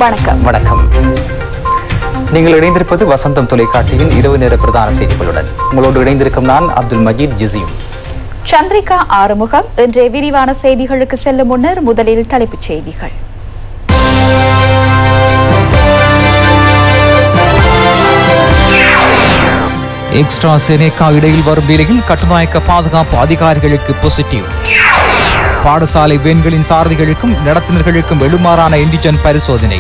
வணக்கம். வணக்கம். நீங்கள் இணைந்திருப்பது வசந்தம் தொலைக்காட்சியின் இரவு நேர பிரதான செய்திகளுடன். உங்களோடு இணைந்திருக்கும் நான் அப்துல் மஜீத் ஜிசியும். சந்திரிகா ஆறுமுகம். இன்றைய விரிவான செய்திகளுக்கு செல்லும் முன்னர் முதலில் தலைப்புச் செய்திகள். எக்ஸ்ட்ரா செனேகா இடையில் வரும் நிலையில் கட்டுநாயக்க பாதுகாப்பு அதிகாரிகளுக்கு பாசிட்டிவ். பாடசாலை வேன்களின் சாரதிகளுக்கும் நடத்துனர்களுக்கும் எழுமாறான என்டிஜன் பரிசோதனை.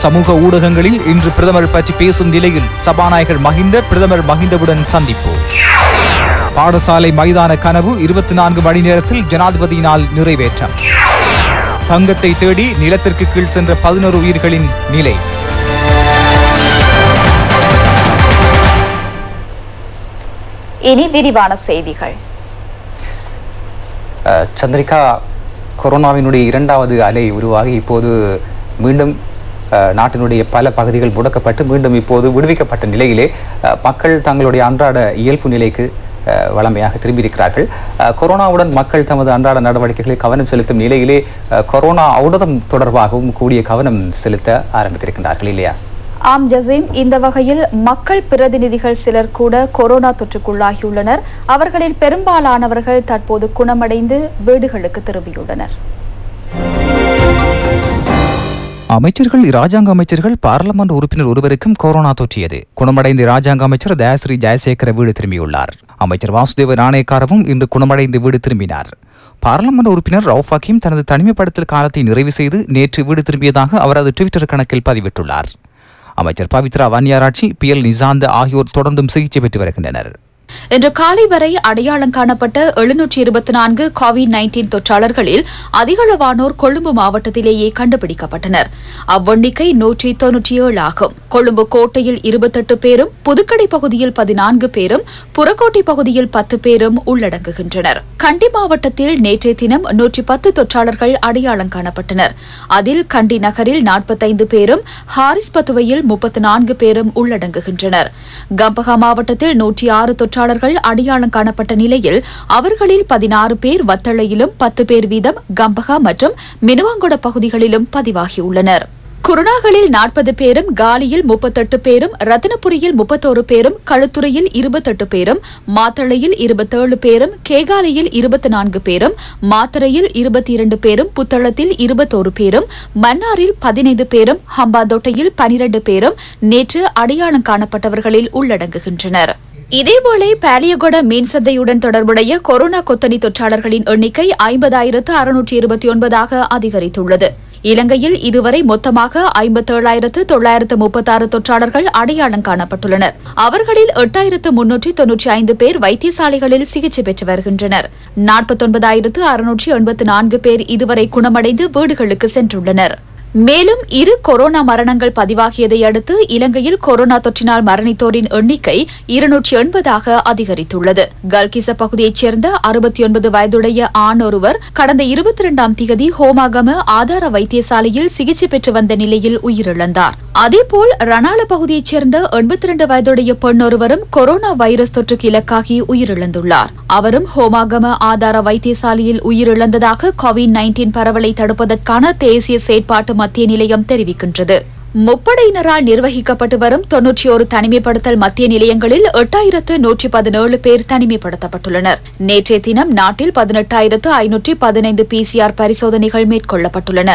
சமூக ஊடகங்களில் இன்று பிரதமர் பற்றி பேசும் நிலையில் சபாநாயகர் மஹிந்த பிரதமர் மஹிந்தவுடன் சந்திப்பு. பாடசாலை மைதான கனவு 24 மணி நேரத்தில் ஜனாதிபதியினால் நிறைவேற்றம். தங்கத்தை தேடி நிலத்திற்கு கீழ் சென்ற 11 உயிர்களின் நிலை. இனி விரிவான செய்திகள். சந்திரிகா, கொரோனாவினுடைய 2வது அலை உருவாகி இப்போது மீண்டும் நாட்டினுடைய பல பகுதிகள் முடக்கப்பட்டு மீண்டும் இப்போது விடுவிக்கப்பட்ட நிலையிலே மக்கள் தங்களுடைய அன்றாட இயல்பு நிலைக்கு வளமையாக திரும்பியிருக்கிறார்கள். கொரோனாவுடன் மக்கள் தமது அன்றாட நடவடிக்கைகளில் கவனம் செலுத்தும் நிலையிலே கொரோனா ஊடகம் தொடர்பாகவும் கூடிய கவனம் செலுத்த ஆரம்பித்திருக்கின்றார்கள் இல்லையா? ஆம் ஜசீம், இந்த வகையில் மக்கள் பிரதிநிதிகள் சிலர் கூட கொரோனா தொற்றுக்குள்ளாகியுள்ளனர். அவர்களில் பெரும்பாலானவர்கள் தற்போது குணமடைந்து வீடுகளுக்கு திரும்பியுள்ளனர். அமைச்சர்கள் இராஜாங்க அமைச்சர்கள் பாராளுமன்ற உறுப்பினர் ஒருவருக்கும் கொரோனா தொற்றியது. குணமடைந்த இராஜாங்க அமைச்சர் தயாஸ்ரீ ஜெயசேகர வீடு திரும்பியுள்ளார். அமைச்சர் வாசுதேவ நாணயக்காரவும் இன்று குணமடைந்து வீடு திரும்பினார். பாராளுமன்ற உறுப்பினர் ரவுஃப் ஹக்கீம் தனது தனிமைப்படுத்தல் காலத்தை நிறைவு செய்து நேற்று வீடு திரும்பியதாக அவரது ட்விட்டர் கணக்கில் பதிவிட்டுள்ளார். அமைச்சர் பவித்ரா வன்னியாராட்சி, PL நிசாந்த ஆகியோர் தொடர்ந்தும் சிகிச்சை பெற்று வருகின்றனர். இன்று காலை வரை அடையாளம் காணப்பட்ட 724 கோவிட்-19 தொற்றாளர்களில் அதிகளவானோர் கொழும்பு மாவட்டத்திலேயே கண்டுபிடிக்கப்பட்டனர். அவ்வெண்ணிக்கை 197 ஆகும். கொழும்பு கோட்டையில் 28 பேரும், புதுக்கடை பகுதியில் 14 பேரும், புறக்கோட்டை பகுதியில் 10 பேரும் உள்ளடங்குகின்றனர். கண்டி மாவட்டத்தில் நேற்றைய தினம் 110 தொற்றாளர்கள் அடையாளம் காணப்பட்டனர். அதில் கண்டி நகரில் 45 பேரும், ஹாரிஸ்பத்துவையில் 34 பேரும் உள்ளடங்குகின்றனர். கம்பஹா மாவட்டத்தில் 106 தொற்றாளர்கள் அடையாளம் காணப்பட்ட நிலையில் அவர்களில் 16 பேர் வத்தளையிலும் 10 பேர் வீதம் கம்பஹா மற்றும் மினுவாங்கொட பகுதிகளிலும் பதிவாகியுள்ளனர். குருணாகலில் 40 பேரும், காலியில் 38 பேரும், ரத்தினபுரியில் 31 பேரும், களுத்துறையில் 28 பேரும், மாத்தளையில் 27 பேரும், கேகாலையில் 24 பேரும், மாத்தரையில் 22 பேரும், புத்தளத்தில் 21 பேரும், மன்னாரில் 15 பேரும், ஹம்பாந்தோட்டையில் 12 பேரும் நேற்று அடையாளம் காணப்பட்டவர்களில் உள்ளடங்குகின்றனர். இதேவேளை பாலியகொட மீன்சந்தையுடன் தொடர்புடைய கொரோனா கொத்தனி தொற்றாளர்களின் எண்ணிக்கை 50,629 அதிகரித்துள்ளது. இலங்கையில் இதுவரை மொத்தமாக 57,936 தொற்றாளர்கள் அடையாளம் காணப்பட்டுள்ளனர். அவர்களில் 8,395 பேர் வைத்தியசாலைகளில் சிகிச்சை பெற்று வருகின்றனர். 49,684 பேர் இதுவரை குணமடைந்து வீடுகளுக்கு சென்றுள்ளனர். மேலும் 2 கொரோனா மரணங்கள் பதிவாகியதை அடுத்து இலங்கையில் கொரோனா தொற்றினால் மரணித்தோரின் எண்ணிக்கை 280 அதிகரித்துள்ளது. கல்கிச பகுதியைச் சேர்ந்த 69 வயதுடைய ஆண் ஒருவர் கடந்த 22ஆம் திகதி ஹோமாகம ஆதார வைத்தியசாலையில் சிகிச்சை பெற்று வந்த நிலையில் உயிரிழந்தார். அதேபோல் ரணால பகுதியைச் சேர்ந்த 82 வயதுடைய பெண் ஒருவரும் கொரோனா வைரஸ் தொற்றுக்கு இலக்காகி உயிரிழந்துள்ளார். அவரும் ஹோமாகம ஆதார வைத்தியசாலையில் உயிரிழந்ததாக கோவிட்-19 பரவலை தடுப்பதற்கான தேசிய செயற்பாட்டு மத்திய நிலையம் தெரிவிக்கின்றது. முப்படையினரால் நிர்வகிக்கப்பட்டு வரும் 91 தனிமைப்படுத்தல் மத்திய நிலையங்களில் 8,117 பேர் தனிமைப்படுத்தப்பட்டுள்ளனர். நேற்றைய தினம் நாட்டில் 18,515 PCR பரிசோதனைகள் மேற்கொள்ளப்பட்டுள்ளன.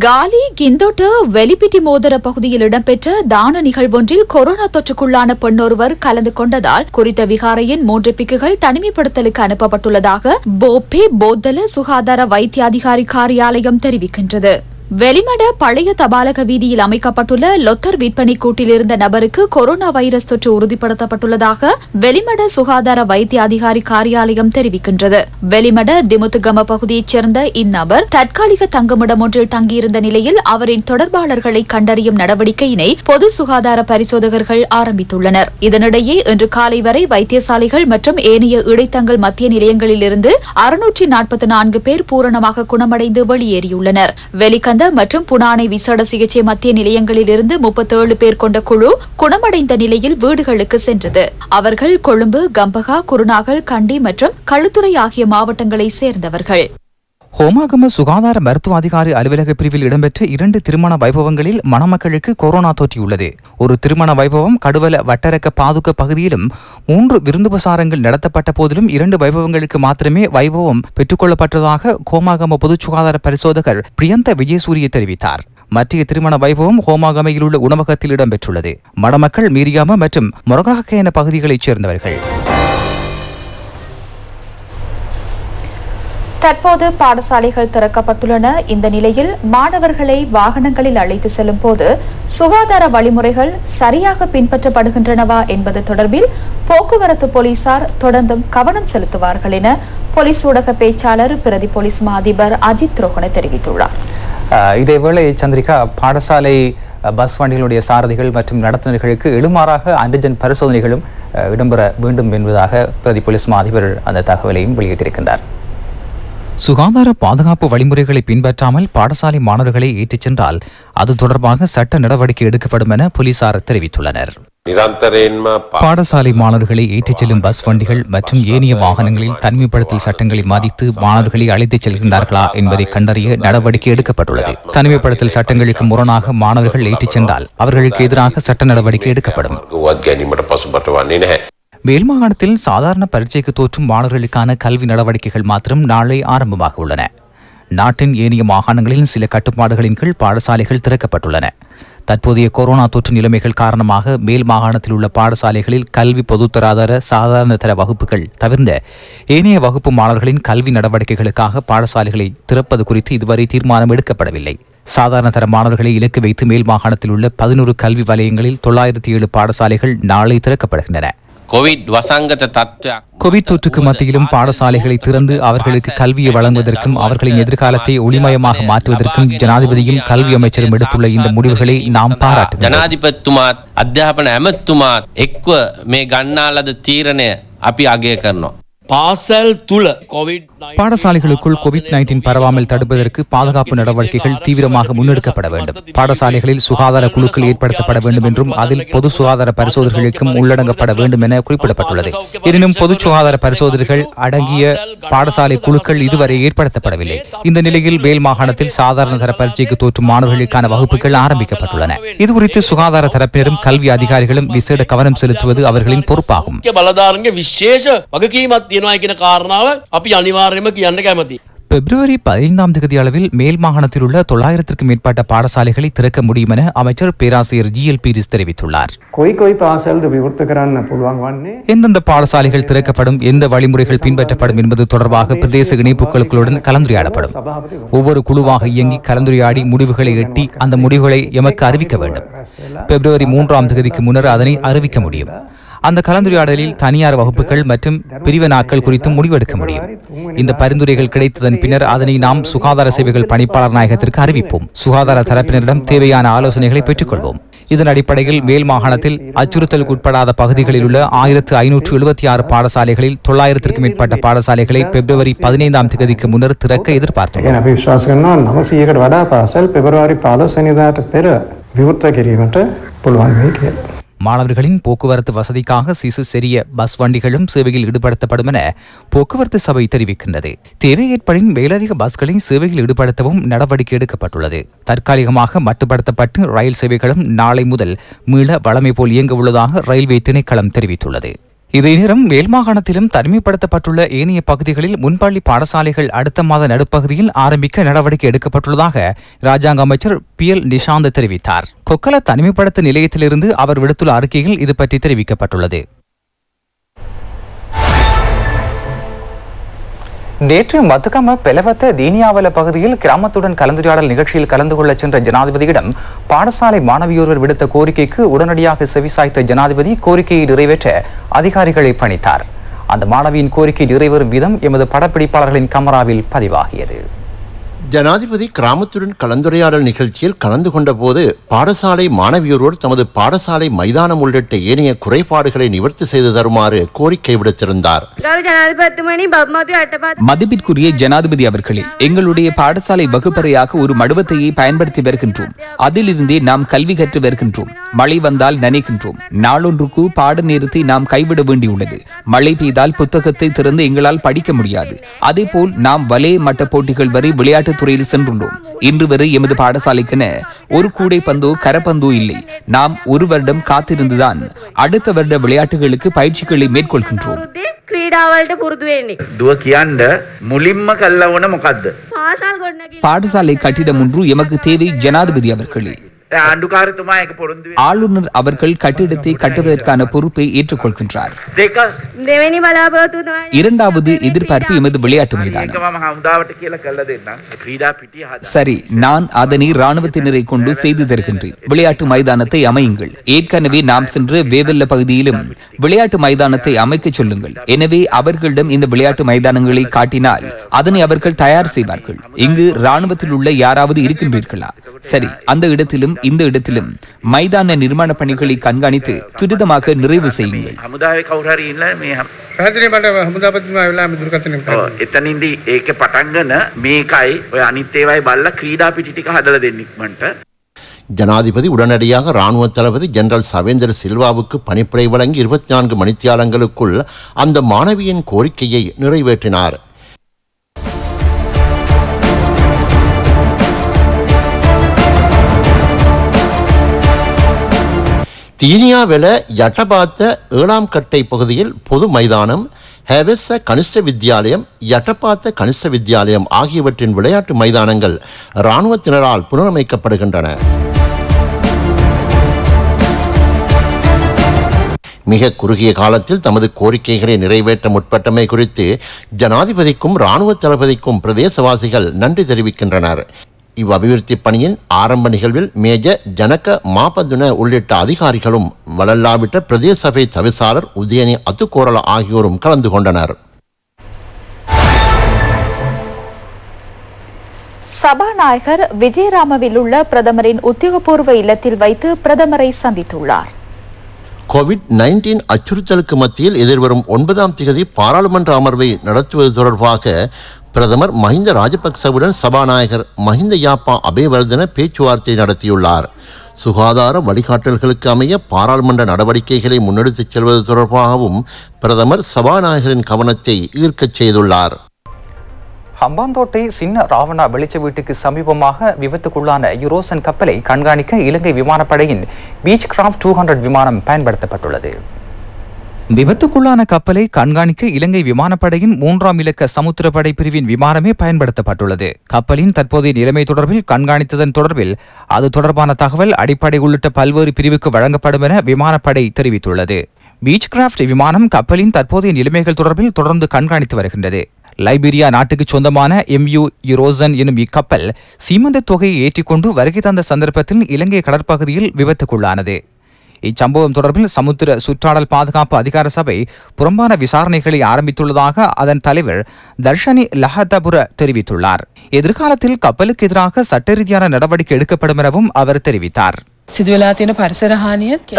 காலி, கிந்தோட்ட, வெலிபிட்டி மோதர பகுதியில் இடம்பெற்ற தான நிகழ்வொன்றில் கொரோனா தொற்றுக்குள்ளான பெண்ணொருவர் கலந்து கொண்டதால் குறித்த விகாரையின் 3 பிக்குகள் தனிமைப்படுத்தலுக்கு அனுப்பப்பட்டுள்ளதாக போப்பே போத்தல சுகாதார வைத்திய அதிகாரி காரியாலயம் தெரிவிக்கின்றது. வெளிமட பழைய தபாலக வீதியில் அமைக்கப்பட்டுள்ள லொத்தர் விற்பனை கூட்டில் இருந்த நபருக்கு கொரோனா வைரஸ் தொற்று உறுதிப்படுத்தப்பட்டுள்ளதாக வெளிமட சுகாதார வைத்திய அதிகாரி காரியாலயம் தெரிவிக்கின்றது. வெளிமட திமுத்துகம பகுதியைச் சேர்ந்த இந்நபர் தற்காலிக தங்குமிடம் ஒன்றில் தங்கியிருந்த நிலையில் அவரின் தொடர்பாளர்களை கண்டறியும் நடவடிக்கையினை பொது சுகாதார பரிசோதகர்கள் ஆரம்பித்துள்ளனர். இதனிடையே இன்று காலை வரை வைத்தியசாலைகள் மற்றும் ஏனைய இடைத்தங்கல் மத்திய நிலையங்களில் இருந்து 644 பேர் பூரணமாக குணமடைந்து வெளியேறியுள்ளனர். மற்றும் புனானை விசேட சிகிச்சை மத்திய நிலையங்களில் இருந்து 37 பேர் கொண்ட குழு குணமடைந்த நிலையில் வீடுகளுக்கு சென்றது. அவர்கள் கொழும்பு, கம்பஹா, குருநாகல், கண்டி மற்றும் களுத்துறை ஆகிய மாவட்டங்களை சேர்ந்தவர்கள். ஹோமாகம சுகாதார மருத்துவ அதிகாரி அலுவலக பிரிவில் இடம்பெற்ற 2 திருமண வைபவங்களில் மணமக்களுக்கு கொரோனா தொற்றியுள்ளது. ஒரு திருமண வைபவம் கடுவல வட்டரக்க பாதுக்க பகுதியிலும் 3 விருந்துபசாரங்கள் நடத்தப்பட்ட போதிலும் 2 வைபவங்களுக்கு மாத்திரமே வைபவம் பெற்றுக்கொள்ளப்பட்டதாக ஹோமாகம பொது சுகாதார பரிசோதகர் பிரியந்த விஜயசூரிய தெரிவித்தார். மற்றைய திருமண வைபவம் ஹோமாகமையில் உள்ள உணவகத்தில் இடம்பெற்றுள்ளது. மணமக்கள் மீரியாம மற்றும் மொரகாகேன பகுதிகளைச் சேர்ந்தவர்கள். தற்போது பாடசாலைகள் திறக்கப்பட்டுள்ளன. இந்த நிலையில் மாணவர்களை வாகனங்களில் அழைத்து செல்லும் போது சுகாதார வழிமுறைகள் சரியாக பின்பற்றப்படுகின்றனவா என்பது தொடர்பில் போக்குவரத்து போலீசார் தொடர்ந்தும் கவனம் செலுத்துவார்கள் என போலீஸ் ஊடக பேச்சாளர் பிரதி போலீஸ் மா அதிபர் அஜித் ரோஹன தெரிவித்துள்ளார். இதேவேளை சந்திரிகா, பாடசாலை பஸ் வண்டிகளுடைய சாரதிகள் மற்றும் நடத்துனர்களுக்கு எழுமாறாக ஆன்டிஜென் பரிசோதனைகளும் இடம்பெற வேண்டும் என்பதாக பிரதி போலீஸ் மா அதிபர் அந்த தகவலையும் வெளியிட்டிருக்கின்றார். சுகாதார பாதுகாப்பு வழிமுறைகளை பின்பற்றாமல் பாடசாலை மாணவர்களை ஏற்றிச் சென்றால் அது தொடர்பாக சட்ட நடவடிக்கை எடுக்கப்படும் என போலீசார் தெரிவித்துள்ளனர். பாடசாலை மாணவர்களை ஏற்றிச் செல்லும் பஸ் வண்டிகள் மற்றும் ஏனைய வாகனங்களில் தனிமைப்படுத்தல் சட்டங்களை மதித்து மாணவர்களை அழைத்துச் செல்கின்றார்களா என்பதை கண்டறிய நடவடிக்கை எடுக்கப்பட்டுள்ளது. தனிமைப்படுத்தல் சட்டங்களுக்கு முரணாக மாணவர்கள் ஏற்றிச் சென்றால் அவர்களுக்கு எதிராக சட்ட நடவடிக்கை எடுக்கப்படும். மேல் மாகாணத்தில் சாதாரண பரீட்சைக்கு தோற்றும் மாணவர்களுக்கான கல்வி நடவடிக்கைகள் மாத்திரம் நாளை ஆரம்பமாக உள்ளன. நாட்டின் ஏனைய மாகாணங்களில் சில கட்டுப்பாடுகளின் கீழ் பாடசாலைகள் திறக்கப்பட்டுள்ளன. தற்போதைய கொரோனா தொற்று நிலைமைகள் காரணமாக மேல் மாகாணத்தில் உள்ள பாடசாலைகளில் கல்வி பொதுத்தராதர சாதாரண தர வகுப்புகள் தவிர்ந்த ஏனைய வகுப்பு மாணவர்களின் கல்வி நடவடிக்கைகளுக்காக பாடசாலைகளை திறப்பது குறித்து இதுவரை தீர்மானம் எடுக்கப்படவில்லை. சாதாரண தர மாணவர்களை இலக்கு வைத்து மேல் மாகாணத்தில் உள்ள 11 கல்வி வலயங்களில் 907 பாடசாலைகள் நாளை திறக்கப்படுகின்றன. கோவிட் தொற்றுக்கு மத்தியிலும் பாடசாலைகளை திறந்து அவர்களுக்கு கல்வியை வழங்குவதற்கும் அவர்களின் எதிர்காலத்தை ஒளிமயமாக மாற்றுவதற்கும் ஜனாதிபதியும் கல்வி அமைச்சரும் எடுத்துள்ள இந்த முடிவுகளை நாம் பாராட்டுகிறோம். ஜனாதிபதித்துமாத் அத்தியாபன அமத்துமாத் எக்வ மே கண்ணாலது தீரனே அப்பி அகே கர்னோம். பாடசாலைகளுக்குள் கோவிட்-19 பரவாமல் தடுப்பதற்கு பாதுகாப்பு நடவடிக்கைகள் தீவிரமாக முன்னெடுக்கப்பட வேண்டும். பாடசாலைகளில் சுகாதார குழுக்கள் ஏற்படுத்தப்பட வேண்டும் என்றும் அதில் பொது சுகாதார பரிசோதனைகளுக்கும் உள்ளடங்கப்பட வேண்டும் என குறிப்பிடப்பட்டுள்ளது. எனினும் பொது சுகாதார பரிசோதனைகள் அடங்கிய பாடசாலை குழுக்கள் இதுவரை ஏற்படுத்தப்படவில்லை. இந்த நிலையில் மேல் மாகாணத்தில் சாதாரண தர பரீட்சைக்கு தோற்றும் மாணவர்களுக்கான வகுப்புகள் ஆரம்பிக்கப்பட்டுள்ளன. இதுகுறித்து சுகாதார தரப்பினரும் கல்வி அதிகாரிகளும் விசேட கவனம் செலுத்துவது அவர்களின் பொறுப்பாகும். பிப்ரவரி 15 அளவில் மேல் மாகாணத்தில் உள்ள 900க்கும் மேற்பட்ட பாடசாலைகளை திறக்க முடியும் என அமைச்சர் பேராசிரியர் GL பீரிஸ் தெரிவித்துள்ளார். எந்தெந்த பாடசாலைகள் திறக்கப்படும், எந்த வழிமுறைகள் பின்பற்றப்படும் என்பது தொடர்பாக பிரதேச இணைப்புகளுடன் கலந்துரையாடப்படும். ஒவ்வொரு குழுவாக இயங்கி கலந்துரையாடி முடிவுகளை எட்டி அந்த முடிவுகளை எமக்கு அறிவிக்க வேண்டும். பிப்ரவரி 3 முன்னர் அதனை அறிவிக்க முடியும். அந்த கலந்துரையாடலில் தனியார் வகுப்புகள் மற்றும் பிரிவினாக்கள் குறித்தும் முடிவெடுக்க முடியும். இந்த பரிந்துரைகள் கிடைத்ததன் பின்னர் அதனை நாம் சுகாதார சேவைகள் பணிப்பாளர் நாயகத்திற்கு அறிவிப்போம். சுகாதார தரப்பினரிடம் தேவையான ஆலோசனைகளை பெற்றுக்கொள்வோம். இதன் அடிப்படையில் மேல் மாகாணத்தில் அச்சுறுத்தலுக்கு உட்படாத பகுதிகளில் உள்ள 1576 பாடசாலைகளில் 900க்கும் மேற்பட்ட பாடசாலைகளை பிப்ரவரி 15 முன்னர் திறக்க எதிர்பார்த்தோம். மாணவர்களின் போக்குவரத்து வசதிக்காக சிசு செரிய பஸ் வண்டிகளும் சேவையில் ஈடுபடுத்தப்படும் என போக்குவரத்து சபை தெரிவிக்கின்றது. தேவை ஏற்படின் மேலதிக பஸ்களை சேவையில் ஈடுபடுத்தவும் நடவடிக்கை எடுக்கப்பட்டுள்ளது. தற்காலிகமாக மட்டுப்படுத்தப்பட்டு ரயில் சேவைகளும் நாளை முதல் மீள வழமை போல் இயங்க உள்ளதாக ரயில்வே திணைக்களம் தெரிவித்துள்ளது. இதே நேரம் மேல் மாகாணத்திலும் தனிமைப்படுத்தப்பட்டுள்ள ஏனைய பகுதிகளில் முன்பள்ளி பாடசாலைகள் அடுத்த மாத நடுப்பகுதியில் ஆரம்பிக்க நடவடிக்கை எடுக்கப்பட்டுள்ளதாக ராஜாங்க அமைச்சர் PL நிஷாந்த் தெரிவித்தார். கொக்கல தனிமைப்படுத்த நிலையத்திலிருந்து அவர் விடுத்துள்ள அறிக்கையில் இது பற்றி தெரிவிக்கப்பட்டுள்ளது. நேற்று மத்துகம பெலவத்த தீனியாவல பகுதியில் கிராமத்துடன் கலந்துரையாடல் நிகழ்ச்சியில் கலந்து கொள்ள சென்ற ஜனாதிபதியிடம் பாடசாலை மாணவியொருவர் விடுத்த கோரிக்கைக்கு உடனடியாக செவிசாய்த்த ஜனாதிபதி கோரிக்கையை நிறைவேற்ற அதிகாரிகளை பணித்தார். அந்த மாணவியின் கோரிக்கை நிறைவேறும் விதம் எமது படப்பிடிப்பாளர்களின் கமராவில் பதிவாகியது. ஜனாதிபதி கிராமத்துடன் கலந்துரையாடல் நிகழ்ச்சியில் கலந்து கொண்ட போது பாடசாலை மாணவியோரோடு தமது பாடசாலை மைதானம் உள்ளிட்ட ஏனைய குறைபாடுகளை நிவர்த்தி செய்து தருமாறு கோரிக்கை விடுத்திருந்தார். மதிப்பிற்குரிய ஜனாதிபதி அவர்களே, எங்களுடைய பாடசாலை வகுப்பறையாக ஒரு மடுவத்தையை பயன்படுத்தி வருகின்றோம். அதிலிருந்தே நாம் கல்வி கற்று வருகின்றோம். மழை வந்தால் நனைகின்றோம். நாளொன்றுக்கு பாட நேரத்தை நாம் கைவிட வேண்டியுள்ளது. மழை பெய்தால் புத்தகத்தை திறந்து எங்களால் படிக்க முடியாது. அதேபோல் நாம் வலய மட்ட போட்டிகள் வரை விளையாட்டு துறையில் சென்றுள்ளோம். இன்று வரை எமது பாடசாலைக்கென ஒரு கூடை பந்தோ கரப்பந்தோ இல்லை. நாம் ஒரு வருடம் காத்திருந்துதான் அடுத்த வருட விளையாட்டுகளுக்கு பயிற்சிகளை மேற்கொள்கின்றோம். பாடசாலை கட்டிடம் ஒன்று எமக்கு தேவை ஜனாதிபதி அவர்களே. ஆளுநர் அவர்கள் கட்டிடத்தை கட்டுவதற்கான பொறுப்பை ஏற்றுக்கொள்கின்றார். இரண்டாவது எதிர்பார்ப்பு எமது விளையாட்டு மைதானம். சரி, நான் அதனை இராணுவத்தினரை கொண்டு செய்து தருகின்றேன். விளையாட்டு மைதானத்தை அமையுங்கள். ஏற்கனவே நாம் சென்ற வேவல்ல பகுதியிலும் விளையாட்டு மைதானத்தை அமைக்க சொல்லுங்கள். எனவே அவர்களிடம் இந்த விளையாட்டு மைதானங்களை காட்டினால் அதனை அவர்கள் தயார் செய்வார்கள். இங்கு இராணுவத்தில் உள்ள யாராவது இருக்கின்றீர்களா? சரி, அந்த இடத்திலும் இந்த இடத்திலும் மைதான நிர்மாண பணிகளை கண்காணித்து துரிதமாக நிறைவு செய்யுங்கள். ஜனாதிபதி உடனடியாக ராணுவ தளபதி ஜெனரல் சவேந்திர சில்வாவுக்கு பணிப்புரை வழங்கி 24 மணித்தியாலங்களுக்குள் அந்த மாணவியின் கோரிக்கையை நிறைவேற்றினார். தீனியாவெல யட்டபாத்த 7ஆம் கட்டை பகுதியில் பொது மைதானம், ஹேவெஸ்ஸ கனிஷ்ட வித்தியாலயம், யட்டபாத்த கனிஷ்ட வித்தியாலயம் ஆகியவற்றின் விளையாட்டு மைதானங்கள் இராணுவத்தினரால் புனரமைக்கப்படுகின்றன. மிக குறுகிய காலத்தில் தமது கோரிக்கைகளை நிறைவேற்ற முற்பட்டமை குறித்து ஜனாதிபதிக்கும் இராணுவ தளபதிக்கும் பிரதேசவாசிகள் நன்றி தெரிவிக்கின்றனர். இவ் அபிவிருத்தி பணியின் ஆரம்ப நிகழ்வில் மேஜர் ஜனக மாபதுன உள்ளிட்ட அதிகாரிகளும் வளல்லாவிட்ட பிரதேச சபை தவிசாளர் உதயனி அத்துக்கோரல ஆகியோரும் கலந்து கொண்டனர். சபாநாயகர் விஜயராமவில் உள்ள பிரதமரின் உத்தியோகபூர்வ இல்லத்தில் வைத்து பிரதமரை சந்தித்துள்ளார். கோவிட்-19 அச்சுறுத்தலுக்கு மத்தியில் எதிர்வரும் 9ஆம் தேதி பாராளுமன்ற அமர்வை நடத்துவது தொடர்பாக பிரதமர் மஹிந்த ராஜபக்சவுடன் சபாநாயகர் மஹிந்த யாப்பா அபேவர்தன பேச்சுவார்த்தை நடத்தியுள்ளார். சுகாதார வழிகாட்டல்களுக்கு அமைய பாராளுமன்ற நடவடிக்கைகளை முன்னெடுத்துச் செல்வது தொடர்பாகவும் பிரதமர் சபாநாயகரின் கவனத்தை ஈர்க்கச் செய்துள்ளார். ஹம்பாந்தோட்டை சின்ன ராவணா வெளிச்ச வீட்டுக்கு சமீபமாக விபத்துக்குள்ளான யூரோசன் கப்பலை கண்காணிக்க இலங்கை விமானப்படையின் பீச் கிராஃப்ட் 200 விமானம் பயன்படுத்தப்பட்டுள்ளது. விபத்துக்குள்ளான கப்பலை கண்காணிக்க இலங்கை விமானப்படையின் 3ஆம் இலக்க சமுத்திரப்படை பிரிவின் விமானமே பயன்படுத்தப்பட்டுள்ளது. கப்பலின் தற்போதைய நிலைமை தொடர்பில் கண்காணித்ததன் தொடர்பில் அது தொடர்பான தகவல் அடிப்படை உள்ளிட்ட பல்வேறு பிரிவுக்கு வழங்கப்படும் என விமானப்படை தெரிவித்துள்ளது. பீச் கிராஃப்ட் விமானம் கப்பலின் தற்போதைய நிலைமைகள் தொடர்பில் தொடர்ந்து கண்காணித்து வருகின்றது. லைபீரியா நாட்டுக்கு சொந்தமான MV யூரோசன் எனும் இக்கப்பல் சீமந்த தொகையை ஏற்றிக்கொண்டு வருகை தந்த சந்தர்ப்பத்தில் இலங்கை கடற்பகுதியில் விபத்துக்குள்ளானது. இச்சம்பவம் தொடர்பில் சமுத்திர சுற்றாடல் பாதுகாப்பு அதிகார சபை புறம்பான விசாரணைகளை ஆரம்பித்துள்ளதாக அதன் தலைவர் தர்ஷனி லஹதபுர தெரிவித்துள்ளார். எதிர்காலத்தில் கப்பலுக்கு எதிராக சட்ட ரீதியான நடவடிக்கை எடுக்கப்படும் எனவும் அவர் தெரிவித்தார்.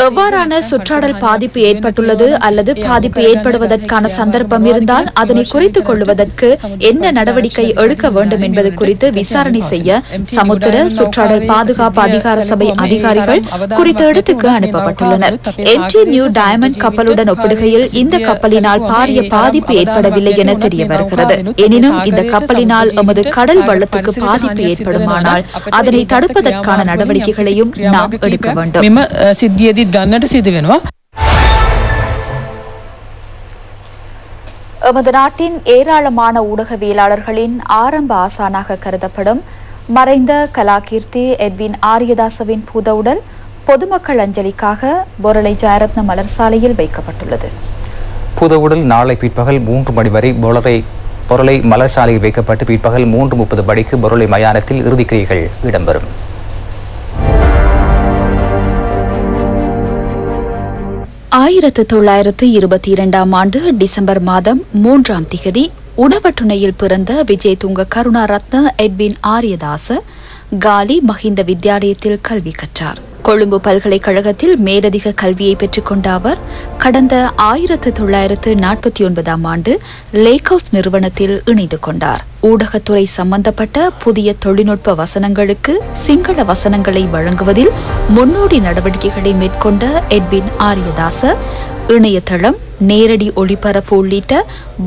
எவ்வாறான சுற்றாடல் பாதிப்பு ஏற்பட்டுள்ளது அல்லது பாதிப்பு ஏற்படுவதற்கான சந்தர்ப்பம் இருந்தால் அதனை குறித்துக் கொள்வதற்கு என்ன நடவடிக்கை எடுக்க வேண்டும் என்பது குறித்து விசாரணை செய்ய சமுத்திர சுற்றாடல் பாதுகாப்பு அதிகார சபை அதிகாரிகள் குறித்த இடத்துக்கு அனுப்பப்பட்டுள்ளனர். MT நியூ டயமண்ட் கப்பலுடன் ஒப்பிடுகையில் இந்த கப்பலினால் பாரிய பாதிப்பு ஏற்படவில்லை என தெரிய வருகிறது. எனினும் இந்த கப்பலினால் எமது கடல் வளத்துக்கு பாதிப்பு ஏற்படுமானால் அதனை தடுப்பதற்கான நடவடிக்கைகளையும் நாம் எடுக்க வேண்டும். எமது நாட்டின் ஏராளமான ஊடகவியலாளர்களின் ஆரம்ப ஆசானாக கருதப்படும் மறைந்த கலாகீர்த்தி எட்வின் ஆரியதாசவின் பூதவுடல் பொதுமக்கள் அஞ்சலிக்காக பொருளை ஜெயரத்ன மலர் சாலையில் வைக்கப்பட்டுள்ளது. பூதவுடல் நாளை பிற்பகல் 3 மணி வரை பொருளை மலர் சாலையில் வைக்கப்பட்டு பிற்பகல் 3:30 மணிக்கு பொருளை மயானத்தில் இறுதிக்கிரியைகள் இடம்பெறும். 1922 ஆண்டு டிசம்பர் மாதம் 3ஆம் திகதி உணவட்டுணையில் பிறந்த விஜயதுங்க கருணாரத்ன எட்வின் ஆரியதாச காலி மஹிந்த வித்யாலயத்தில் கல்வி கற்றார். கொழும்பு பல்கலைக்கழகத்தில் மேலதிக கல்வியை பெற்றுக்கொண்ட அவர் கடந்த 1949 ஆண்டு லேக்ஹவுஸ் நிறுவனத்தில் இணைந்து கொண்டார். ஊடகத்துறை சம்பந்தப்பட்ட புதிய தொழில்நுட்ப வசனங்களுக்கு சிங்கள வசனங்களை வழங்குவதில் முன்னோடி நடவடிக்கைகளை மேற்கொண்ட எட்வின் ஆரியதாச இணையதளம், நேரடி ஒளிபரப்பு உள்ளிட்ட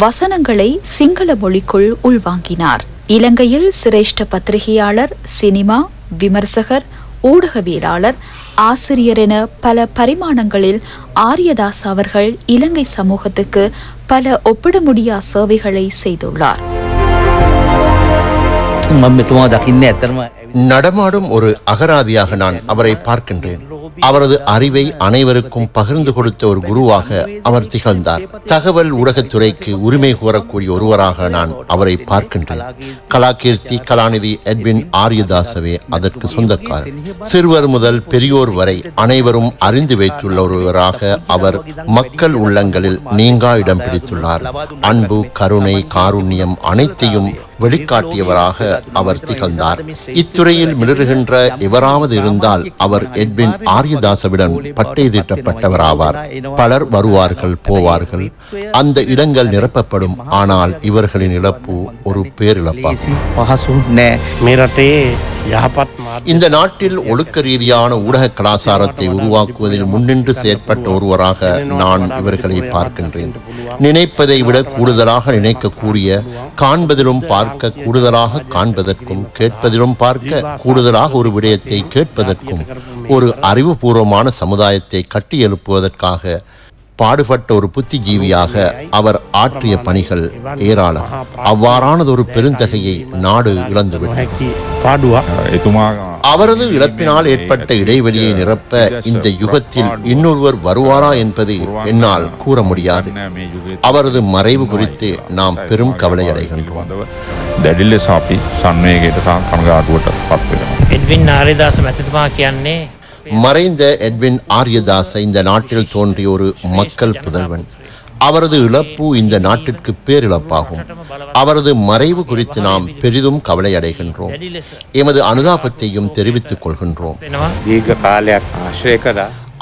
வசனங்களை சிங்கள மொழிக்குள் உள்வாங்கினார். இலங்கையில் சிரேஷ்ட பத்திரிகையாளர், சினிமா விமர்சகர், ஊடகவியலாளர், ஆசிரியர் என பல பரிமாணங்களில் ஆரியதாஸ் அவர்கள் இலங்கை சமூகத்துக்கு பல ஒப்பிட முடியா சேவைகளை செய்துள்ளார். நடமாடும் ஒரு அகராதியாக நான் அவரை பார்க்கின்றேன். அவரது அறிவை அனைவருக்கும் பகிர்ந்து கொடுத்த ஒரு குருவாக அவர் திகழ்ந்தார். தகவல் ஊடகத்துறைக்கு உரிமை கோரக்கூடிய ஒருவராக நான் அவரை பார்க்கின்றேன். கலாகீர்த்தி கலாநிதி எட்வின் ஆரியதாசவே அதற்கு சொந்தக்காரர். சிறுவர் முதல் பெரியோர் வரை அனைவரும் அறிந்து வைத்துள்ள ஒருவராக அவர் மக்கள் உள்ளங்களில் நீங்கா இடம் பிடித்துள்ளார். அன்பு, கருணை, காருண்யம் அனைத்தையும் வெளிக்காட்டியவராக அவர் திகழ்ந்தார். இத்துறையில் மிளறுகின்ற எவராவது இருந்தால் அவர் எட்வின் ஆரியதாசவிடம் பட்டை தீட்டப்பட்டவராவார். பலர் வருவார்கள், போவார்கள், அந்த இடங்கள் நிரப்பப்படும். ஆனால் இவர்களின் இழப்பு ஒரு பேரிழப்பாகும். இந்த நாட்டில் ஒழுக்க ரீதியான ஊடக கலாச்சாரத்தை உருவாக்குவதில் முன்னின்று செயற்பட்ட ஒருவராக நான் இவர்களை பார்க்கின்றேன். நினைப்பதை விட கூடுதலாக நினைக்கக்கூடிய, காண்பதிலும் பார்க்க கூடுதலாக காண்பதற்கும், கேட்பதிலும் பார்க்க கூடுதலாக ஒரு விடயத்தை கேட்பதற்கும், ஒரு அறிவுபூர்வமான சமுதாயத்தை கட்டியெழுப்புவதற்காக பாடுபட்ட ஒரு புத்திஜீவியாக அவர் ஆற்றிய பணிகள் ஏராளம். அவ்வாறானதொரு பெருந்தகையை நாடு இழந்துவிட்டது. அவரது இழப்பினால் ஏற்பட்ட இடைவெளியை நிரப்ப இந்த யுகத்தில் இன்னொருவர் வருவாரா என்பது என்னால் கூற முடியாது. அவரது மறைவு குறித்து நாம் பெரும் கவலை அடைகின்றோம். மறைந்த எட்வின் ஆரியதாச இந்த நாட்டில் தோன்றிய ஒரு மக்கள் புதல்வன். அவரது இழப்பு இந்த நாட்டிற்கு பேரிழப்பாகும். அவரது மறைவு குறித்து நாம் பெரிதும் கவலை அடைகின்றோம். எமது அனுதாபத்தையும் தெரிவித்துக் கொள்கின்றோம்.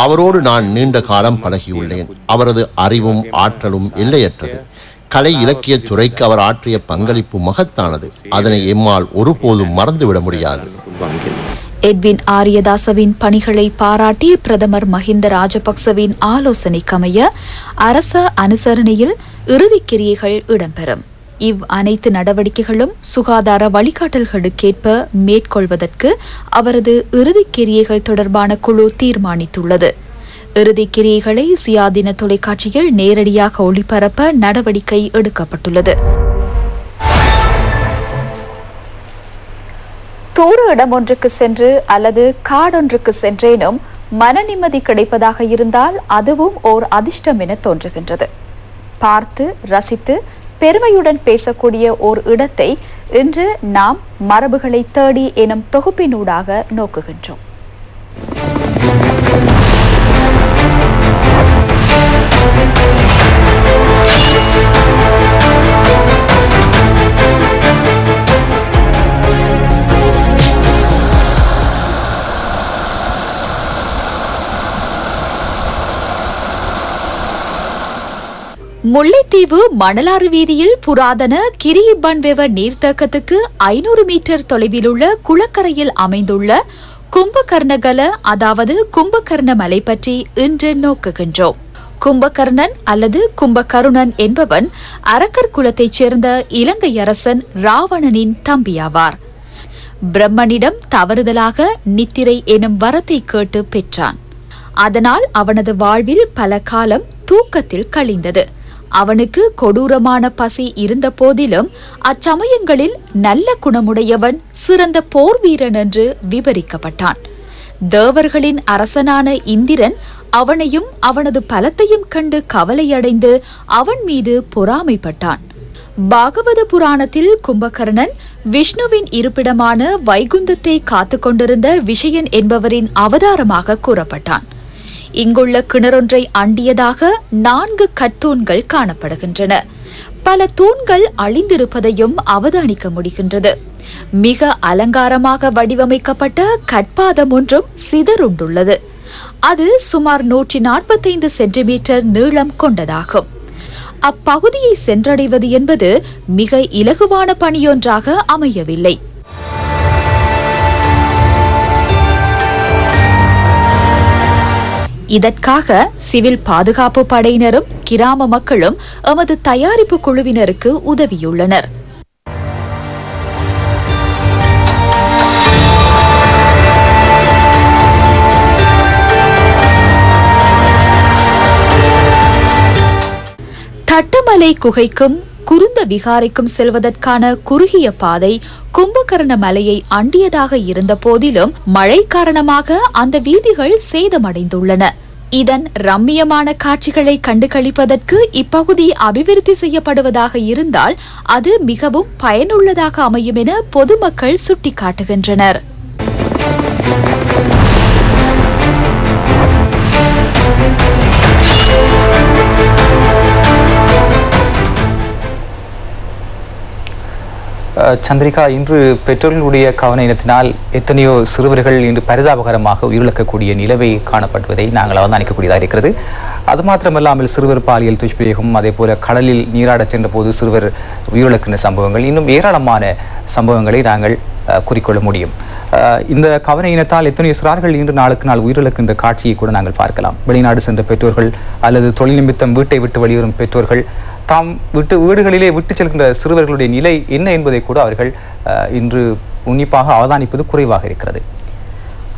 அவரோடு நான் நீண்ட காலம் பழகியுள்ளேன். அவரது அறிவும் ஆற்றலும் எல்லையற்றது. கலை இலக்கிய துறைக்கு அவர் ஆற்றிய பங்களிப்பு மகத்தானது. அதனை எம்மால் ஒருபோதும் மறந்துவிட முடியாது. எட்வின் ஆரியதாசவின் பணிகளை பாராட்டி பிரதமர் மஹிந்த ராஜபக்சவின் ஆலோசனைக்கமைய அரச அனுசரணையில் இறுதிக்கிரியைகள் இடம்பெறும். அனைத்து நடவடிக்கைகளும் சுகாதார வழிகாட்டல்களுக்கேற்ப மேற்கொள்வதற்கு அவரது இறுதிக்கிரியைகள் தொடர்பான குழு தீர்மானித்துள்ளது. இறுதிக்கிரியைகளை சுயாதீன தொலைக்காட்சியில் நேரடியாக ஒளிபரப்ப நடவடிக்கை எடுக்கப்பட்டுள்ளது. தூர இடம் ஒன்றுக்கு சென்று அல்லது காடொன்றுக்கு சென்றேனும் மன நிம்மதி கிடைப்பதாக இருந்தால் அதுவும் ஓர் அதிர்ஷ்டம் என தோன்றுகின்றது. பார்த்து ரசித்து பெருமையுடன் பேசக்கூடிய ஓர் இடத்தை இன்று நாம் மரபுகளை தேடி எனும் தொகுப்பினூடாக நோக்குகின்றோம். முல்லைத்தீவு மணலாறு வீதியில் புராதன கிரியப்பன்வெவ நீர்த்தேக்கத்துக்கு 500 மீட்டர் தொலைவில் உள்ள குளக்கரையில் அமைந்துள்ள கும்பகர்ணகல அதாவது கும்பகர்ண மலை பற்றி இன்று நோக்குகின்றோம். கும்பகர்ணன் அல்லது கும்பகருணன் என்பவன் அரக்கர் குலத்தைச் சேர்ந்த இலங்கை அரசன் ராவணனின் தம்பியாவார். பிரம்மனிடம் தவறுதலாக நித்திரை எனும் வரத்தை கேட்டு பெற்றான். அதனால் அவனது வாழ்வில் பல காலம் தூக்கத்தில் கழிந்தது. அவனுக்கு கொடூரமான பசி இருந்த போதிலும் அச்சமயங்களில் நல்ல குணமுடையவன், சிறந்த போர் வீரன் என்று விவரிக்கப்பட்டான். தேவர்களின் அரசனான இந்திரன் அவனையும் அவனது பலத்தையும் கண்டு கவலையடைந்து அவன் மீது பொறாமைப்பட்டான். பாகவத புராணத்தில் கும்பகர்ணன் விஷ்ணுவின் இருப்பிடமான வைகுந்தத்தை காத்து கொண்டிருந்த விஷயன் என்பவரின் அவதாரமாக கூறப்பட்டான். இங்குள்ள கிணறொன்றை அண்டியதாக 4 கற்தூண்கள் காணப்படுகின்றன. பல தூண்கள் அழிந்திருப்பதையும் அவதானிக்க முடிகின்றது. மிக அலங்காரமாக வடிவமைக்கப்பட்ட கற்பாதம் ஒன்றும் சிதறுண்டுள்ளது. அது சுமார் 145 சென்டிமீட்டர் நீளம் கொண்டதாகும். அப்பகுதியை சென்றடைவது என்பது மிக இலகுவான பணியொன்றாக அமையவில்லை. இதற்காக சிவில் பாதுகாப்பு படையினரும் கிராம மக்களும் எமது தயாரிப்பு குழுவினருக்கு உதவியுள்ளனர். தட்டமலை குகைக்கும் குருந்த விகாரைக்கும் செல்வதற்கான குறுகிய பாதை கும்பகர்ண மலையை அண்டியதாக இருந்த போதிலும் மழை காரணமாக அந்த வீதிகள் சேதமடைந்துள்ளன. இதன் ரம்மியமான காட்சிகளை கண்டுகளிப்பதற்கு இப்பகுதி அபிவிருத்தி செய்யப்படுவதாக இருந்தால் அது மிகவும் பயனுள்ளதாக அமையும் என பொதுமக்கள் சுட்டிக்காட்டுகின்றனர். சந்திரிகா, இன்று பெற்றோர்களுடைய கவன இனத்தினால் எத்தனையோ சிறுவர்கள் இன்று பரிதாபகரமாக உயிரிழக்கக்கூடிய நிலவை காணப்படுவதை நாங்கள் அவதானிக்கக்கூடியதாக இருக்கிறது. அது மாத்திரமல்லாமல் சிறுவர் பாலியல் துஷ்பிரயோகம், அதே போல கடலில் நீராடச் சென்ற போது சிறுவர் உயிரிழக்கின்ற சம்பவங்கள், இன்னும் ஏராளமான சம்பவங்களை நாங்கள் குறிக்கொள்ள முடியும். இந்த கவன இனத்தால் எத்தனையோ சிறார்கள் இன்று நாளுக்கு நாள் உயிரிழக்கின்ற காட்சியை கூட நாங்கள் பார்க்கலாம். வெளிநாடு சென்ற பெற்றோர்கள் அல்லது தொழில் நிமித்தம் வீட்டை விட்டு வெளியேறும் பெற்றோர்கள் தாம் வீடுகளிலே விட்டு செல்கின்ற சிறுவர்களுடைய நிலை என்ன என்பதை கூட அவர்கள் இன்று உன்னிப்பாக அவதானிப்பது குறைவாக இருக்கிறது.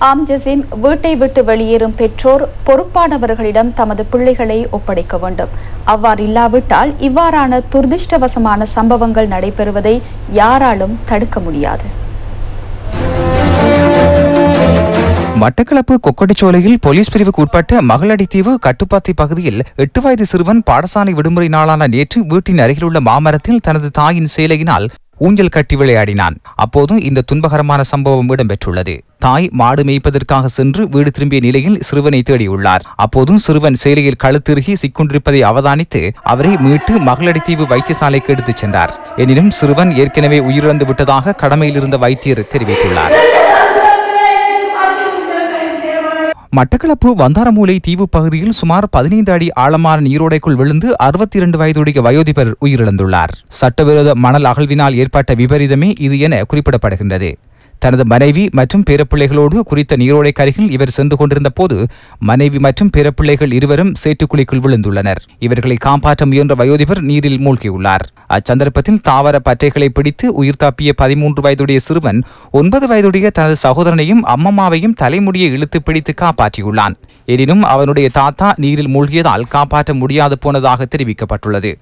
ஆம் ஜசீம், வீட்டை விட்டு வெளியேறும் பெற்றோர் பொறுப்பானவர்களிடம் தமது பிள்ளைகளை ஒப்படைக்க வேண்டும். அவ்வாறு இல்லாவிட்டால் இவ்வாறான துரதிருஷ்டவசமான சம்பவங்கள் நடைபெறுவதை யாராலும் தடுக்க முடியாது. மட்டக்களப்பு கொக்கட்டிச்சோலையில் போலீஸ் பிரிவுக்கு உட்பட்ட மகளடித்தீவு கட்டுப்பாத்தி பகுதியில் 8 வயது சிறுவன் பாடசாலை விடுமுறை நாளான நேற்று வீட்டின் அருகிலுள்ள மாமரத்தில் தனது தாயின் சேலையினால் ஊஞ்சல் கட்டி விளையாடினான். அப்போது இந்த துன்பகரமான சம்பவம் இடம்பெற்றுள்ளது. தாய் மாடு மேய்ப்பதற்காக சென்று வீடு திரும்பிய நிலையில் சிறுவனை தேடியுள்ளார். அப்போதும் சிறுவன் சேலையில் கழுத்திருகி சிக்கொண்டிருப்பதை அவதானித்து அவரை மீட்டு மகளடித்தீவு வைத்தியசாலைக்கு எடுத்துச் சென்றார். எனினும் சிறுவன் ஏற்கனவே உயிரிழந்து விட்டதாக கடமையில் இருந்த வைத்தியர் தெரிவித்துள்ளார். மட்டக்களப்பு வந்தாரமூலை தீவு பகுதியில் சுமார் 15 அடி ஆழமான நீரோடைக்குள் விழுந்து 62 வயதுடைய வயோதிபர் உயிரிழந்துள்ளார். சட்டவிரோத மணல் அகழ்வினால் ஏற்பட்ட விபரீதமே இது என குறிப்பிடப்படுகின்றது. தனது மனைவி மற்றும் பேரப்பிள்ளைகளோடு குறித்த நீரோடைக்கு அருகில் இவர் சென்று கொண்டிருந்த போது மனைவி மற்றும் பேரப்பிள்ளைகள் இருவரும் சேற்றுக்குழிக்குள் விழுந்துள்ளனர். இவர்களை காப்பாற்ற முயன்ற வயோதிபர் நீரில் மூழ்கியுள்ளார். அச்சந்தர்ப்பத்தில் தாவர பற்றைகளை பிடித்து உயிர் தப்பிய 13 வயதுடைய சிறுவன் 9 வயதுடைய தனது சகோதரனையும் அம்மம்மாவையும் தலைமுடியை இழுத்து பிடித்து காப்பாற்றியுள்ளான். எனினும் அவனுடைய தாத்தா நீரில் மூழ்கியதால் காப்பாற்ற முடியாது போனதாக தெரிவிக்கப்பட்டுள்ளது.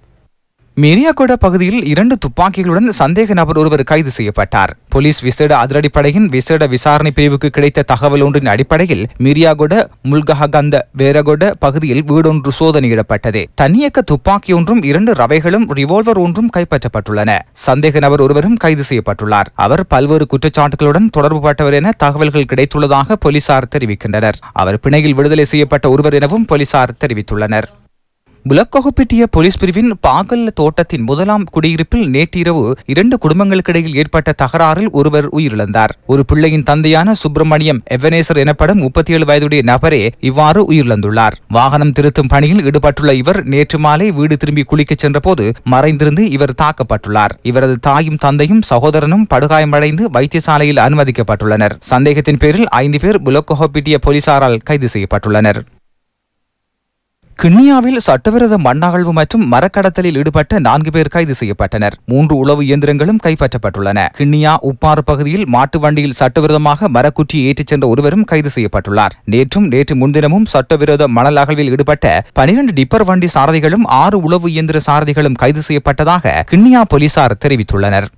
மீரியாகொட பகுதியில் 2 துப்பாக்கிகளுடன் சந்தேக நபர் ஒருவர் கைது செய்யப்பட்டார். போலீஸ் விசேட அதிரடிப்படையின் விசேட விசாரணை பிரிவுக்கு கிடைத்த தகவல் ஒன்றின் அடிப்படையில் மீரியாகொட முல்கஹகந்த வேரகொட பகுதியில் வீடொன்று சோதனையிடப்பட்டது. தன்னியக்க துப்பாக்கி ஒன்றும் 2 ரவைகளும் ரிவால்வர் ஒன்றும் கைப்பற்றப்பட்டுள்ளன. சந்தேக நபர் ஒருவரும் கைது செய்யப்பட்டுள்ளார். அவர் பல்வேறு குற்றச்சாட்டுகளுடன் தொடர்புபட்டவர் என தகவல்கள் கிடைத்துள்ளதாக போலீசார் தெரிவிக்கின்றனர். அவர் பிணையில் விடுதலை செய்யப்பட்ட ஒருவர் எனவும் போலீசார் தெரிவித்துள்ளனர். புலக்கொகுப்பிட்டிய போலீஸ் பிரிவின் பாகல்ல தோட்டத்தின் 1ஆம் குடியிருப்பில் நேற்றிரவு 2 குடும்பங்களுக்கிடையில் ஏற்பட்ட தகராறில் ஒருவர் உயிரிழந்தார். ஒரு பிள்ளையின் தந்தையான சுப்பிரமணியம் எவனேசர் எனப்படும் 37 வயதுடைய நபரே இவ்வாறு உயிரிழந்துள்ளார். வாகனம் திருத்தும் பணியில் ஈடுபட்டுள்ள இவர் நேற்று மாலை வீடு திரும்பி குளிக்கச் சென்ற போது மறைந்திருந்து இவர் தாக்கப்பட்டுள்ளார். இவரது தாயும் தந்தையும் சகோதரனும் படுகாயமடைந்து வைத்தியசாலையில் அனுமதிக்கப்பட்டுள்ளனர். சந்தேகத்தின் பேரில் 5 பேர் புலக்கொகுப்பிட்டிய போலீசாரால் கைது செய்யப்பட்டுள்ளனர். கிண்ணியாவில் சட்டவிரோத மண்ணகழ்வு மற்றும் மரக்கடத்தலில் ஈடுபட்ட 4 பேர் கைது செய்யப்பட்டனர். 3 உளவு இயந்திரங்களும் கைப்பற்றப்பட்டுள்ளன. கிண்ணியா உப்பாறு பகுதியில் மாட்டு வண்டியில் சட்டவிரோதமாக மரக்குற்றியை ஏற்றிச் சென்ற ஒருவரும் கைது செய்யப்பட்டுள்ளார். நேற்று முன்தினமும் சட்டவிரோத மணல் அகழ்வில் ஈடுபட்ட 12 டிப்பர் வண்டி சாரதிகளும் 6 உளவு இயந்திர சாரதிகளும் கைது செய்யப்பட்டதாக கிண்ணியா போலீசார் தெரிவித்துள்ளனர்.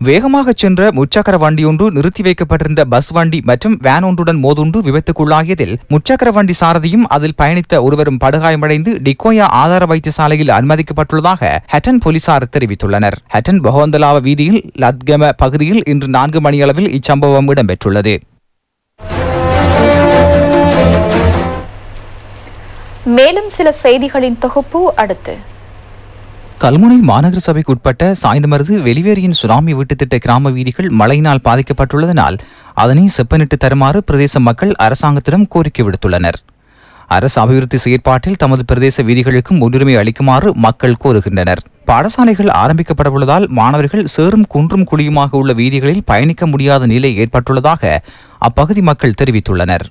வேகமாக சென்ற முச்சக்கர வண்டியொன்று நிறுத்தி வைக்கப்பட்டிருந்த பஸ் வண்டி மற்றும் வேன் ஒன்றுடன் மோதுண்டு விபத்துக்குள்ளாகியதில் முச்சக்கர வண்டி சாரதியும் அதில் பயணித்த ஒருவரும் படுகாயமடைந்து டிக்கோயா ஆதார வைத்தியசாலையில் அனுமதிக்கப்பட்டுள்ளதாக ஹட்டன் போலீசார் தெரிவித்துள்ளனர். ஹட்டன் பகவந்தலாவ வீதியில் லத்கம பகுதியில் இன்று 4 மணியளவில் இச்சம்பவம் இடம்பெற்றுள்ளது. மேலும் சில செய்திகளின் தொகுப்பு அடுத்து. கல்முனை மாநகர சபைக்கு உட்பட்ட சாய்ந்தமருது வெளிவேரியின் சுனாமி வீட்டுத்திட்ட கிராம வீதிகள் மழையினால் பாதிக்கப்பட்டுள்ளதனால் அதனை செப்பனிட்டு தருமாறு பிரதேச மக்கள் அரசாங்கத்திடம் கோரிக்கை விடுத்துள்ளனர். அரசு அபிவிருத்தி செயற்பாட்டில் தமது பிரதேச வீதிகளுக்கும் முன்னுரிமை அளிக்குமாறு மக்கள் கோருகின்றனர். பாடசாலைகள் ஆரம்பிக்கப்படவுள்ளதால் மாணவர்கள் சேரும் குன்றும் குழியுமாக உள்ள வீதிகளில் பயணிக்க முடியாத நிலை ஏற்பட்டுள்ளதாக அப்பகுதி மக்கள் தெரிவித்துள்ளனர்.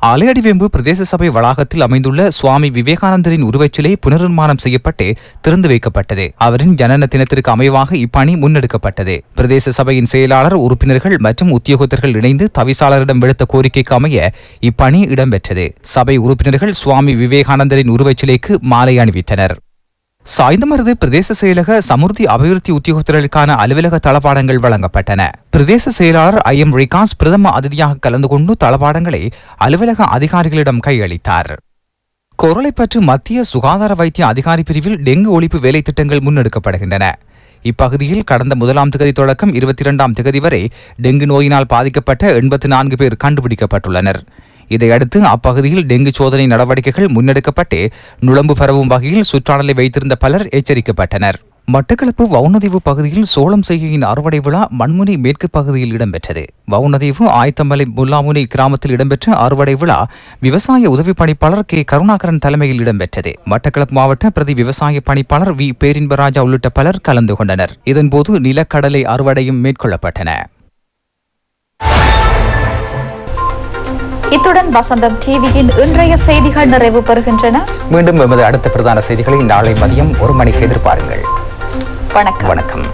ஆலையடிவேம்பு பிரதேச சபை வளாகத்தில் அமைந்துள்ள சுவாமி விவேகானந்தரின் உருவச்சிலை புனர்நிர்மாணம் செய்யப்பட்டு திறந்து வைக்கப்பட்டது. அவரின் ஜனன தினத்திற்கு அமைவாக இப்பணி முன்னெடுக்கப்பட்டது. பிரதேச சபையின் செயலாளர், உறுப்பினர்கள் மற்றும் உத்தியோகத்தர்கள் இணைந்து தவிசாளரிடம் விடுத்த கோரிக்கைக்கு அமைய இப்பணி இடம்பெற்றது. சபை உறுப்பினர்கள் சுவாமி விவேகானந்தரின் உருவச்சிலைக்கு மாலை அணிவித்தனர். சாய்ந்தமருது பிரதேச செயலக சமுர்த்தி அபிவிருத்தி உத்தியோகத்தர்களுக்கான அலுவலக தளபாடங்கள் வழங்கப்பட்டன. பிரதேச செயலாளர் IM ரிகாஸ் பிரதம அதிதியாக கலந்து கொண்டு தளபாடங்களை அலுவலக அதிகாரிகளிடம் கையளித்தார். கொரளைப்பற்று மத்திய சுகாதார வைத்திய அதிகாரி பிரிவில் டெங்கு ஒழிப்பு வேலை திட்டங்கள் முன்னெடுக்கப்படுகின்றன. இப்பகுதியில் கடந்த 1ஆம் திகதி தொடக்கம் 22ஆம் திகதி வரை டெங்கு நோயினால் பாதிக்கப்பட்ட 84 பேர் கண்டுபிடிக்கப்பட்டுள்ளனர். இதையடுத்து அப்பகுதியில் டெங்கு சோதனை நடவடிக்கைகள் முன்னெடுக்கப்பட்டு நுளம்பு பரவும் வகையில் சுற்றாடலை வைத்திருந்த பலர் எச்சரிக்கப்பட்டனர். மட்டக்களப்பு வவுனதீவு பகுதியில் சோளம் செய்கையின் அறுவடை விழா மண்முனை மேற்கு பகுதியில் இடம்பெற்றது. வவுனதீவு ஆயத்தமலை முல்லாமுனை கிராமத்தில் இடம்பெற்ற அறுவடை விழா விவசாய உதவி பணிப்பாளர் K. கருணாகரன் தலைமையில் இடம்பெற்றது. மட்டக்களப்பு மாவட்ட பிரதி விவசாய பணிப்பாளர் V. பேரின்பராஜா உள்ளிட்ட பலர் கலந்து கொண்டனர். இதன்போது நிலக்கடலை அறுவடையும் மேற்கொள்ளப்பட்டன. இத்துடன் வசந்தம் டிவியின் இன்றைய செய்திகள் நிறைவு பெறுகின்றன. மீண்டும் எமது அடுத்த பிரதான செய்திகளை நாளை மதியம் 1 மணிக்கு எதிர்பாருங்கள். வணக்கம். வணக்கம்.